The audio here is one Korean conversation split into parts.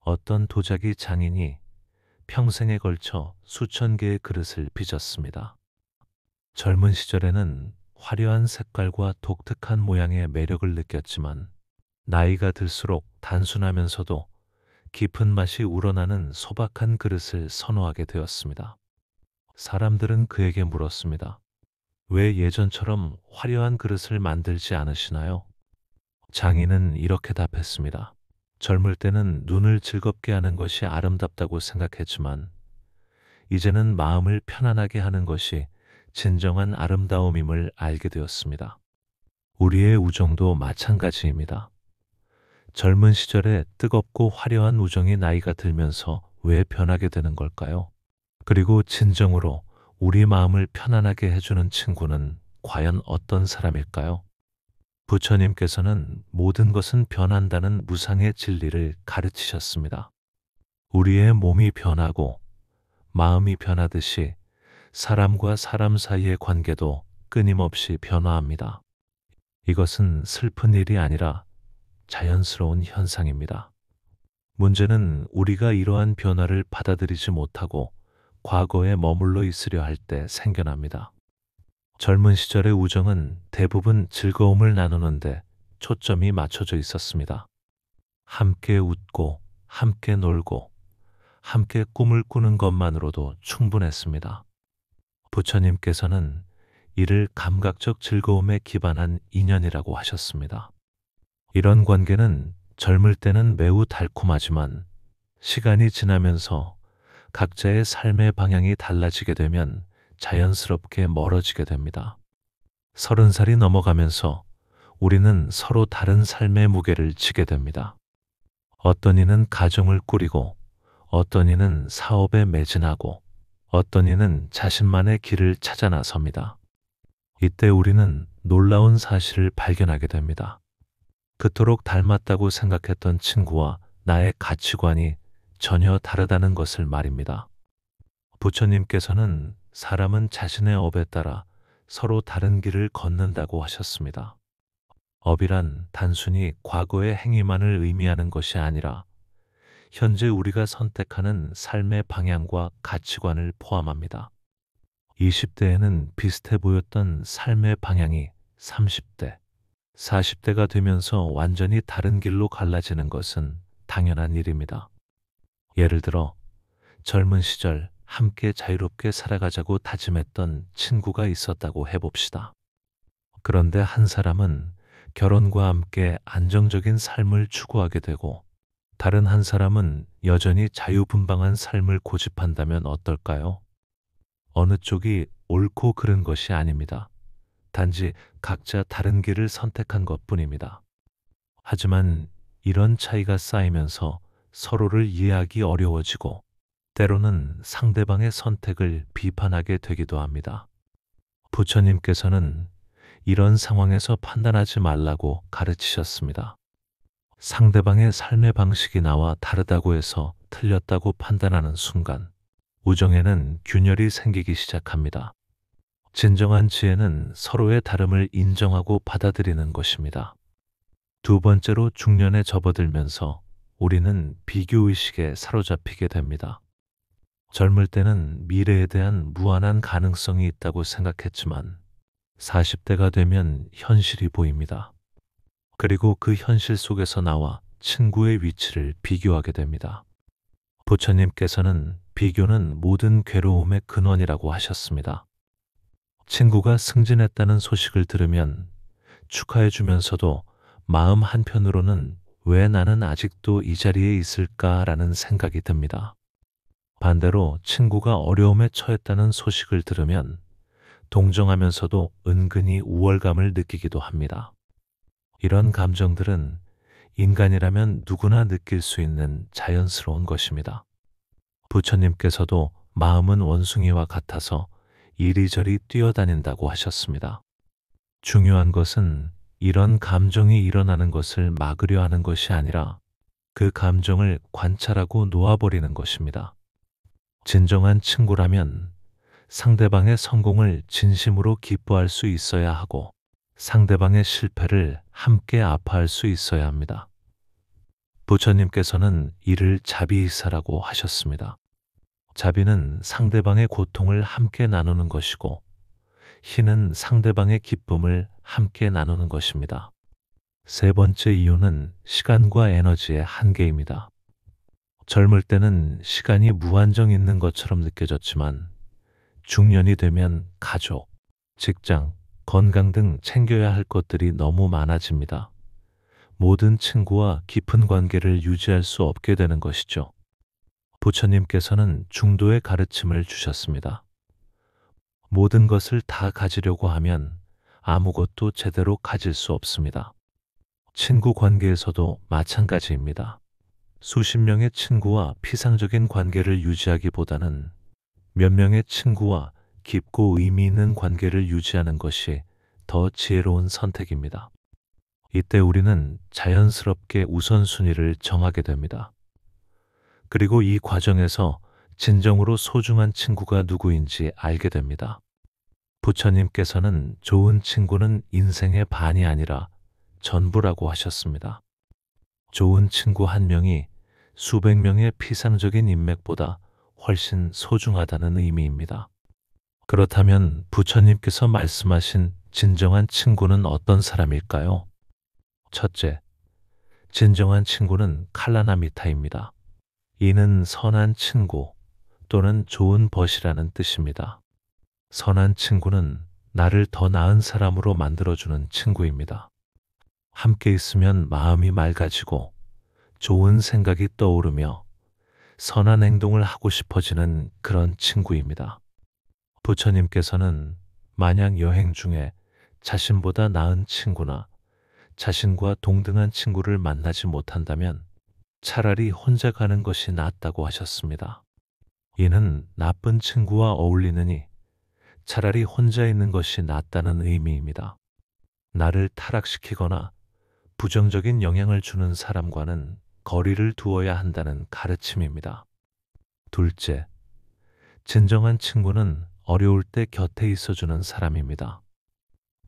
어떤 도자기 장인이 평생에 걸쳐 수천 개의 그릇을 빚었습니다. 젊은 시절에는 화려한 색깔과 독특한 모양의 매력을 느꼈지만 나이가 들수록 단순하면서도 깊은 맛이 우러나는 소박한 그릇을 선호하게 되었습니다. 사람들은 그에게 물었습니다. 왜 예전처럼 화려한 그릇을 만들지 않으시나요? 장인은 이렇게 답했습니다. 젊을 때는 눈을 즐겁게 하는 것이 아름답다고 생각했지만 이제는 마음을 편안하게 하는 것이 진정한 아름다움임을 알게 되었습니다. 우리의 우정도 마찬가지입니다. 젊은 시절에 뜨겁고 화려한 우정이 나이가 들면서 왜 변하게 되는 걸까요? 그리고 진정으로 우리 마음을 편안하게 해주는 친구는 과연 어떤 사람일까요? 부처님께서는 모든 것은 변한다는 무상의 진리를 가르치셨습니다. 우리의 몸이 변하고 마음이 변하듯이 사람과 사람 사이의 관계도 끊임없이 변화합니다. 이것은 슬픈 일이 아니라 자연스러운 현상입니다. 문제는 우리가 이러한 변화를 받아들이지 못하고 과거에 머물러 있으려 할 때 생겨납니다. 젊은 시절의 우정은 대부분 즐거움을 나누는데 초점이 맞춰져 있었습니다. 함께 웃고, 함께 놀고, 함께 꿈을 꾸는 것만으로도 충분했습니다. 부처님께서는 이를 감각적 즐거움에 기반한 인연이라고 하셨습니다. 이런 관계는 젊을 때는 매우 달콤하지만 시간이 지나면서 각자의 삶의 방향이 달라지게 되면 자연스럽게 멀어지게 됩니다. 30살이 넘어가면서 우리는 서로 다른 삶의 무게를 지게 됩니다. 어떤 이는 가정을 꾸리고, 어떤 이는 사업에 매진하고, 어떤 이는 자신만의 길을 찾아 나섭니다. 이때 우리는 놀라운 사실을 발견하게 됩니다. 그토록 닮았다고 생각했던 친구와 나의 가치관이 전혀 다르다는 것을 말입니다. 부처님께서는 사람은 자신의 업에 따라 서로 다른 길을 걷는다고 하셨습니다. 업이란 단순히 과거의 행위만을 의미하는 것이 아니라 현재 우리가 선택하는 삶의 방향과 가치관을 포함합니다. 20대에는 비슷해 보였던 삶의 방향이 30대, 40대가 되면서 완전히 다른 길로 갈라지는 것은 당연한 일입니다. 예를 들어 젊은 시절 함께 자유롭게 살아가자고 다짐했던 친구가 있었다고 해봅시다. 그런데 한 사람은 결혼과 함께 안정적인 삶을 추구하게 되고 다른 한 사람은 여전히 자유분방한 삶을 고집한다면 어떨까요? 어느 쪽이 옳고 그른 것이 아닙니다. 단지 각자 다른 길을 선택한 것뿐입니다. 하지만 이런 차이가 쌓이면서 서로를 이해하기 어려워지고 때로는 상대방의 선택을 비판하게 되기도 합니다. 부처님께서는 이런 상황에서 판단하지 말라고 가르치셨습니다. 상대방의 삶의 방식이 나와 다르다고 해서 틀렸다고 판단하는 순간 우정에는 균열이 생기기 시작합니다. 진정한 지혜는 서로의 다름을 인정하고 받아들이는 것입니다. 두 번째로 중년에 접어들면서 우리는 비교의식에 사로잡히게 됩니다. 젊을 때는 미래에 대한 무한한 가능성이 있다고 생각했지만 40대가 되면 현실이 보입니다. 그리고 그 현실 속에서 나와 친구의 위치를 비교하게 됩니다. 부처님께서는 비교는 모든 괴로움의 근원이라고 하셨습니다. 친구가 승진했다는 소식을 들으면 축하해 주면서도 마음 한편으로는 왜 나는 아직도 이 자리에 있을까라는 생각이 듭니다. 반대로 친구가 어려움에 처했다는 소식을 들으면 동정하면서도 은근히 우월감을 느끼기도 합니다. 이런 감정들은 인간이라면 누구나 느낄 수 있는 자연스러운 것입니다. 부처님께서도 마음은 원숭이와 같아서 이리저리 뛰어다닌다고 하셨습니다. 중요한 것은 이런 감정이 일어나는 것을 막으려 하는 것이 아니라 그 감정을 관찰하고 놓아버리는 것입니다. 진정한 친구라면 상대방의 성공을 진심으로 기뻐할 수 있어야 하고 상대방의 실패를 함께 아파할 수 있어야 합니다. 부처님께서는 이를 자비이사라고 하셨습니다. 자비는 상대방의 고통을 함께 나누는 것이고, 희는 상대방의 기쁨을 함께 나누는 것입니다. 세 번째 이유는 시간과 에너지의 한계입니다. 젊을 때는 시간이 무한정 있는 것처럼 느껴졌지만 중년이 되면 가족, 직장, 건강 등 챙겨야 할 것들이 너무 많아집니다. 모든 친구와 깊은 관계를 유지할 수 없게 되는 것이죠. 부처님께서는 중도의 가르침을 주셨습니다. 모든 것을 다 가지려고 하면 아무것도 제대로 가질 수 없습니다. 친구 관계에서도 마찬가지입니다. 수십 명의 친구와 피상적인 관계를 유지하기보다는 몇 명의 친구와 깊고 의미 있는 관계를 유지하는 것이 더 지혜로운 선택입니다. 이때 우리는 자연스럽게 우선순위를 정하게 됩니다. 그리고 이 과정에서 진정으로 소중한 친구가 누구인지 알게 됩니다. 부처님께서는 좋은 친구는 인생의 반이 아니라 전부라고 하셨습니다. 좋은 친구 한 명이 수백 명의 피상적인 인맥보다 훨씬 소중하다는 의미입니다. 그렇다면 부처님께서 말씀하신 진정한 친구는 어떤 사람일까요? 첫째, 진정한 친구는 칼라나미타입니다. 이는 선한 친구 또는 좋은 벗이라는 뜻입니다. 선한 친구는 나를 더 나은 사람으로 만들어주는 친구입니다. 함께 있으면 마음이 맑아지고 좋은 생각이 떠오르며 선한 행동을 하고 싶어지는 그런 친구입니다. 부처님께서는 만약 여행 중에 자신보다 나은 친구나 자신과 동등한 친구를 만나지 못한다면 차라리 혼자 가는 것이 낫다고 하셨습니다. 이는 나쁜 친구와 어울리느니 차라리 혼자 있는 것이 낫다는 의미입니다. 나를 타락시키거나 부정적인 영향을 주는 사람과는 거리를 두어야 한다는 가르침입니다. 둘째, 진정한 친구는 어려울 때 곁에 있어주는 사람입니다.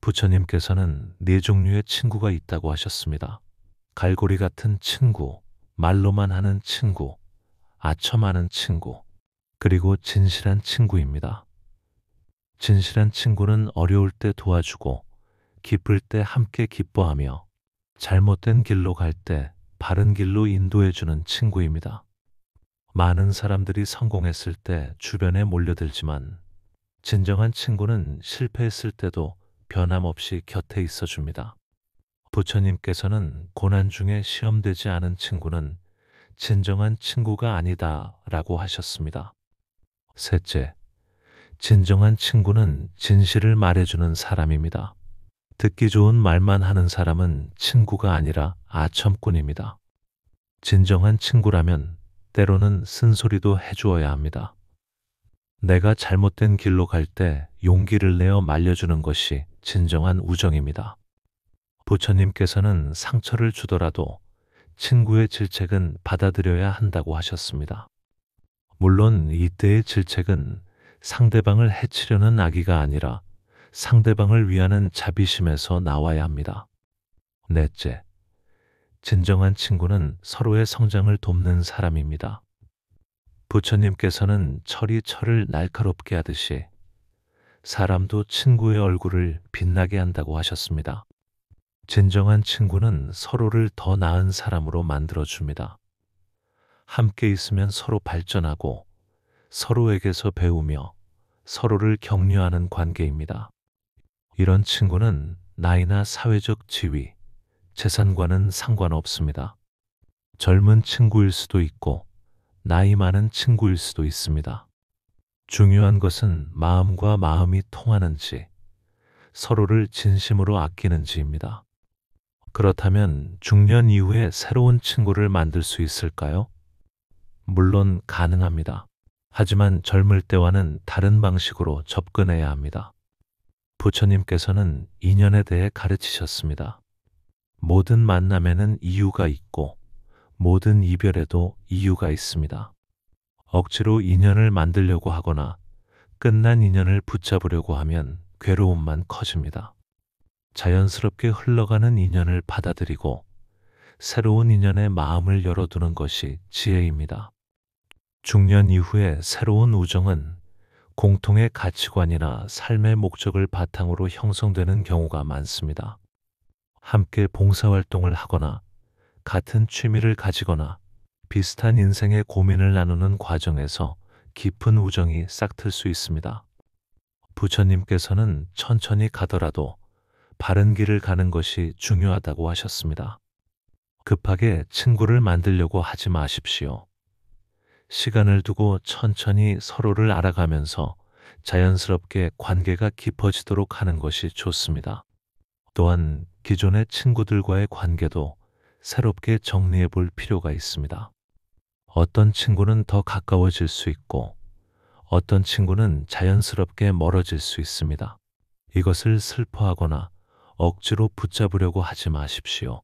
부처님께서는 네 종류의 친구가 있다고 하셨습니다. 갈고리 같은 친구, 말로만 하는 친구, 아첨하는 친구, 그리고 진실한 친구입니다. 진실한 친구는 어려울 때 도와주고 기쁠 때 함께 기뻐하며 잘못된 길로 갈 때 바른 길로 인도해주는 친구입니다. 많은 사람들이 성공했을 때 주변에 몰려들지만 진정한 친구는 실패했을 때도 변함없이 곁에 있어줍니다. 부처님께서는 고난 중에 시험되지 않은 친구는 진정한 친구가 아니다 라고 하셨습니다. 셋째, 진정한 친구는 진실을 말해주는 사람입니다. 듣기 좋은 말만 하는 사람은 친구가 아니라 아첨꾼입니다. 진정한 친구라면 때로는 쓴소리도 해주어야 합니다. 내가 잘못된 길로 갈 때 용기를 내어 말려주는 것이 진정한 우정입니다. 부처님께서는 상처를 주더라도 친구의 질책은 받아들여야 한다고 하셨습니다. 물론 이때의 질책은 상대방을 해치려는 악의가 아니라 상대방을 위하는 자비심에서 나와야 합니다. 넷째, 진정한 친구는 서로의 성장을 돕는 사람입니다. 부처님께서는 철이 철을 날카롭게 하듯이 사람도 친구의 얼굴을 빛나게 한다고 하셨습니다. 진정한 친구는 서로를 더 나은 사람으로 만들어줍니다. 함께 있으면 서로 발전하고 서로에게서 배우며 서로를 격려하는 관계입니다. 이런 친구는 나이나 사회적 지위, 재산과는 상관없습니다. 젊은 친구일 수도 있고 나이 많은 친구일 수도 있습니다. 중요한 것은 마음과 마음이 통하는지, 서로를 진심으로 아끼는지입니다. 그렇다면 중년 이후에 새로운 친구를 만들 수 있을까요? 물론 가능합니다. 하지만 젊을 때와는 다른 방식으로 접근해야 합니다. 부처님께서는 인연에 대해 가르치셨습니다. 모든 만남에는 이유가 있고 모든 이별에도 이유가 있습니다. 억지로 인연을 만들려고 하거나 끝난 인연을 붙잡으려고 하면 괴로움만 커집니다. 자연스럽게 흘러가는 인연을 받아들이고 새로운 인연에 마음을 열어두는 것이 지혜입니다. 중년 이후에 새로운 우정은 공통의 가치관이나 삶의 목적을 바탕으로 형성되는 경우가 많습니다. 함께 봉사활동을 하거나 같은 취미를 가지거나 비슷한 인생의 고민을 나누는 과정에서 깊은 우정이 싹틀 수 있습니다. 부처님께서는 천천히 가더라도 바른 길을 가는 것이 중요하다고 하셨습니다. 급하게 친구를 만들려고 하지 마십시오. 시간을 두고 천천히 서로를 알아가면서 자연스럽게 관계가 깊어지도록 하는 것이 좋습니다. 또한 기존의 친구들과의 관계도 새롭게 정리해 볼 필요가 있습니다. 어떤 친구는 더 가까워질 수 있고 어떤 친구는 자연스럽게 멀어질 수 있습니다. 이것을 슬퍼하거나 억지로 붙잡으려고 하지 마십시오.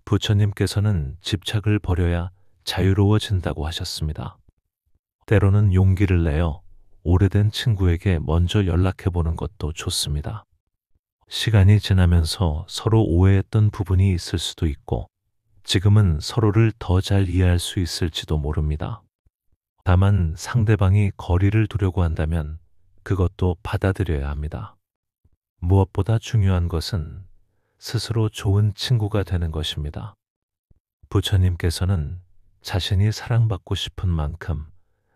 부처님께서는 집착을 버려야 자유로워진다고 하셨습니다. 때로는 용기를 내어 오래된 친구에게 먼저 연락해 보는 것도 좋습니다. 시간이 지나면서 서로 오해했던 부분이 있을 수도 있고 지금은 서로를 더 잘 이해할 수 있을지도 모릅니다. 다만 상대방이 거리를 두려고 한다면 그것도 받아들여야 합니다. 무엇보다 중요한 것은 스스로 좋은 친구가 되는 것입니다. 부처님께서는 자신이 사랑받고 싶은 만큼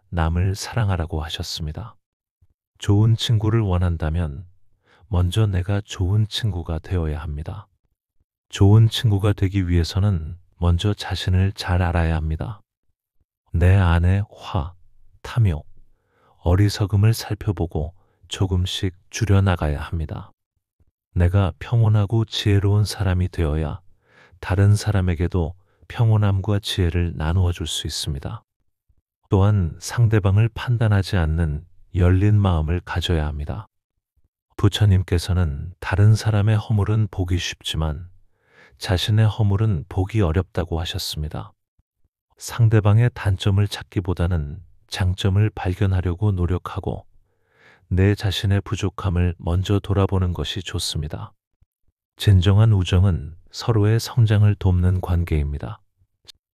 남을 사랑하라고 하셨습니다. 좋은 친구를 원한다면 먼저 내가 좋은 친구가 되어야 합니다. 좋은 친구가 되기 위해서는 먼저 자신을 잘 알아야 합니다. 내 안의 화, 탐욕, 어리석음을 살펴보고 조금씩 줄여나가야 합니다. 내가 평온하고 지혜로운 사람이 되어야 다른 사람에게도 평온함과 지혜를 나누어 줄 수 있습니다. 또한 상대방을 판단하지 않는 열린 마음을 가져야 합니다. 부처님께서는 다른 사람의 허물은 보기 쉽지만 자신의 허물은 보기 어렵다고 하셨습니다. 상대방의 단점을 찾기보다는 장점을 발견하려고 노력하고 내 자신의 부족함을 먼저 돌아보는 것이 좋습니다. 진정한 우정은 서로의 성장을 돕는 관계입니다.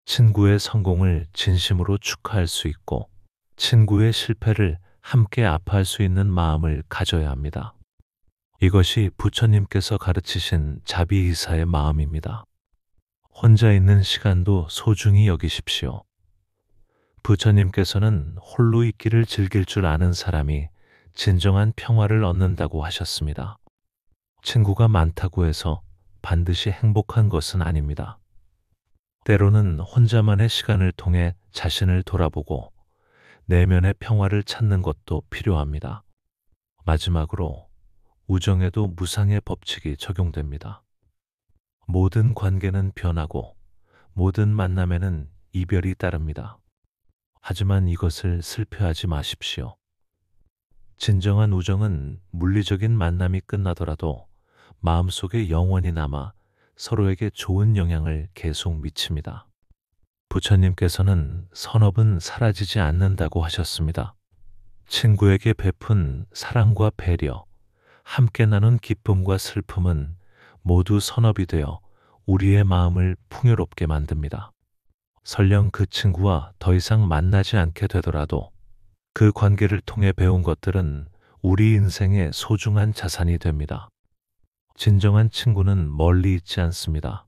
친구의 성공을 진심으로 축하할 수 있고 친구의 실패를 함께 아파할 수 있는 마음을 가져야 합니다. 이것이 부처님께서 가르치신 자비이사의 마음입니다. 혼자 있는 시간도 소중히 여기십시오. 부처님께서는 홀로 있기를 즐길 줄 아는 사람이 진정한 평화를 얻는다고 하셨습니다. 친구가 많다고 해서 반드시 행복한 것은 아닙니다. 때로는 혼자만의 시간을 통해 자신을 돌아보고 내면의 평화를 찾는 것도 필요합니다. 마지막으로 우정에도 무상의 법칙이 적용됩니다. 모든 관계는 변하고 모든 만남에는 이별이 따릅니다. 하지만 이것을 슬퍼하지 마십시오. 진정한 우정은 물리적인 만남이 끝나더라도 마음속에 영원히 남아 서로에게 좋은 영향을 계속 미칩니다. 부처님께서는 선업은 사라지지 않는다고 하셨습니다. 친구에게 베푼 사랑과 배려, 함께 나눈 기쁨과 슬픔은 모두 선업이 되어 우리의 마음을 풍요롭게 만듭니다. 설령 그 친구와 더 이상 만나지 않게 되더라도 그 관계를 통해 배운 것들은 우리 인생의 소중한 자산이 됩니다. 진정한 친구는 멀리 있지 않습니다.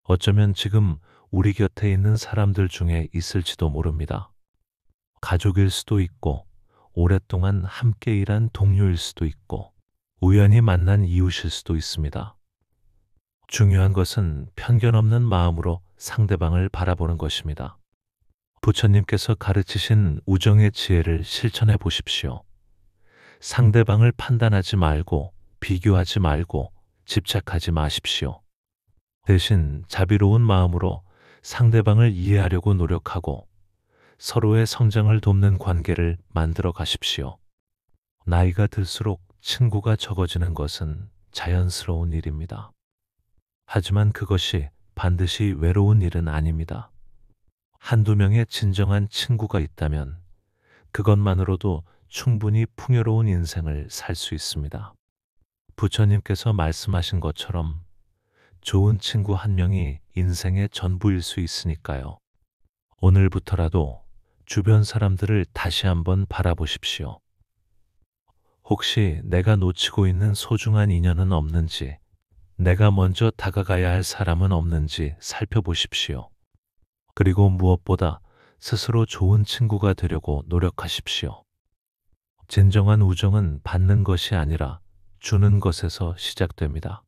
어쩌면 지금 우리 곁에 있는 사람들 중에 있을지도 모릅니다. 가족일 수도 있고, 오랫동안 함께 일한 동료일 수도 있고, 우연히 만난 이웃일 수도 있습니다. 중요한 것은 편견 없는 마음으로 상대방을 바라보는 것입니다. 부처님께서 가르치신 우정의 지혜를 실천해 보십시오. 상대방을 판단하지 말고, 비교하지 말고, 집착하지 마십시오. 대신 자비로운 마음으로 상대방을 이해하려고 노력하고 서로의 성장을 돕는 관계를 만들어 가십시오. 나이가 들수록 친구가 적어지는 것은 자연스러운 일입니다. 하지만 그것이 반드시 외로운 일은 아닙니다. 한두 명의 진정한 친구가 있다면 그것만으로도 충분히 풍요로운 인생을 살 수 있습니다. 부처님께서 말씀하신 것처럼 좋은 친구 한 명이 인생의 전부일 수 있으니까요. 오늘부터라도 주변 사람들을 다시 한번 바라보십시오. 혹시 내가 놓치고 있는 소중한 인연은 없는지, 내가 먼저 다가가야 할 사람은 없는지 살펴보십시오. 그리고 무엇보다 스스로 좋은 친구가 되려고 노력하십시오. 진정한 우정은 받는 것이 아니라 주는 것에서 시작됩니다.